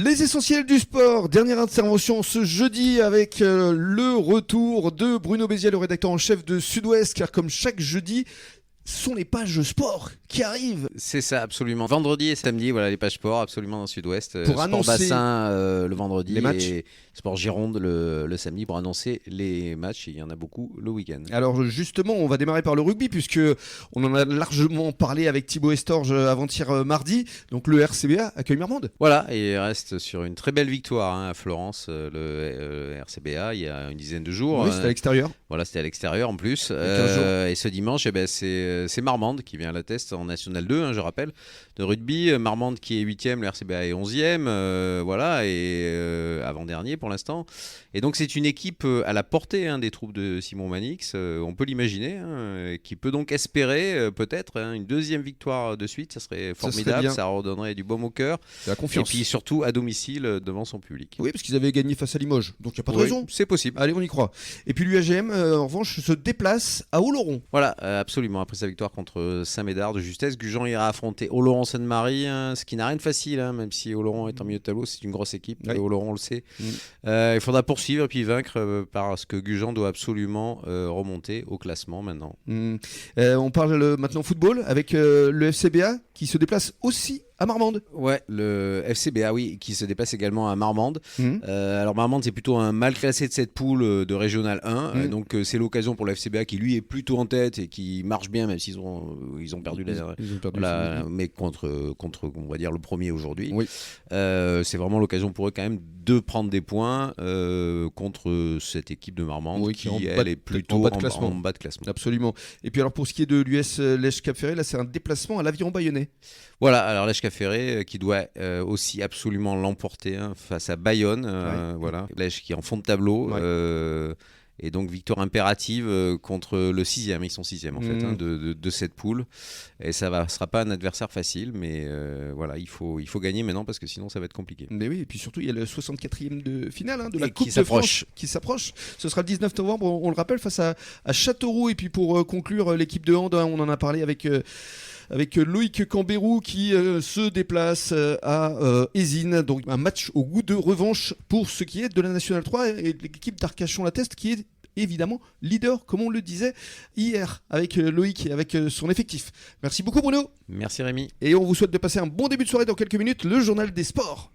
Les essentiels du sport, dernière intervention ce jeudi avec le retour de Bruno Bézier, le rédacteur en chef de Sud-Ouest, car comme chaque jeudi, ce sont les pages sport qui arrivent. C'est ça, absolument. Vendredi et samedi, voilà les pages sport, absolument dans Sud-Ouest. Pour Sport annoncer bassin le vendredi les matchs. et Sport Gironde le samedi pour annoncer les matchs. Il y en a beaucoup le week-end. Alors justement, on va démarrer par le rugby puisque on en a largement parlé avec Thibaut Estorge avant-hier mardi. Donc le RCBA accueille Marmande. Voilà, et il reste sur une très belle victoire à Florence, le RCBA, il y a une dizaine de jours. Oui, c'était à l'extérieur. Voilà, c'était à l'extérieur en plus. 15 jours. Et ce dimanche, c'est Marmande qui vient à la test en National 2, je rappelle, de rugby. Marmande qui est 8e, le RCBA est 11e, voilà, et avant-dernier pour l'instant. Et donc c'est une équipe à la portée des troupes de Simon Manix, on peut l'imaginer, qui peut donc espérer peut-être une deuxième victoire de suite. Ça serait formidable, ça redonnerait du baume au cœur. La confiance. Et puis surtout à domicile devant son public. Oui, parce qu'ils avaient gagné face à Limoges, donc il n'y a pas de raison. C'est possible. Allez, on y croit. Et puis l'UAGM, en revanche, se déplace à Oloron. Voilà, absolument. Après sa victoire contre Saint-Médard de justesse, Gujan ira affronter Oloron-Sainte-Marie, ce qui n'a rien de facile, même si Oloron est en milieu de tableau, c'est une grosse équipe. Oui. Oloron, on le sait. Il faudra poursuivre et puis vaincre parce que Gujan doit absolument remonter au classement maintenant. On parle maintenant football avec le FCBA qui se déplace aussi à Marmande. Ouais, le FCBA, oui, qui se déplace également à Marmande. Alors Marmande, c'est plutôt un mal classé de cette poule de Régional 1. Donc c'est l'occasion pour le FCBA qui lui est plutôt en tête et qui marche bien, même s'ils ont perdu mais contre, on va dire, le premier aujourd'hui. Oui. C'est vraiment l'occasion pour eux quand même de prendre des points contre cette équipe de Marmande qui elle est plutôt en bas de classement. Absolument. Et puis alors pour ce qui est de l'US Lèche Cap Ferré, là c'est un déplacement à l'Aviron Bayonnais. Voilà, alors Lèche Cap Ferré qui doit aussi absolument l'emporter face à Bayonne. Voilà, Lèche qui est en fond de tableau. Et donc victoire impérative contre le 6e, ils sont 6e en fait de cette poule. Et ça ne sera pas un adversaire facile, mais voilà, il faut gagner maintenant parce que sinon ça va être compliqué. Mais oui, et puis surtout il y a le 64e de finale de la Coupe de France qui s'approche. Ce sera le 19 novembre, on le rappelle, face à Châteauroux. Et puis pour conclure, l'équipe de hand, on en a parlé avec Loïc Cambérou qui se déplace à Ézine. Donc un match au goût de revanche pour ce qui est de la Nationale 3 et l'équipe d'Arcachon-la-Teste qui est évidemment leader, comme on le disait hier avec Loïc et avec son effectif. Merci beaucoup Bruno. Merci Rémi. Et on vous souhaite de passer un bon début de soirée dans quelques minutes, le journal des sports.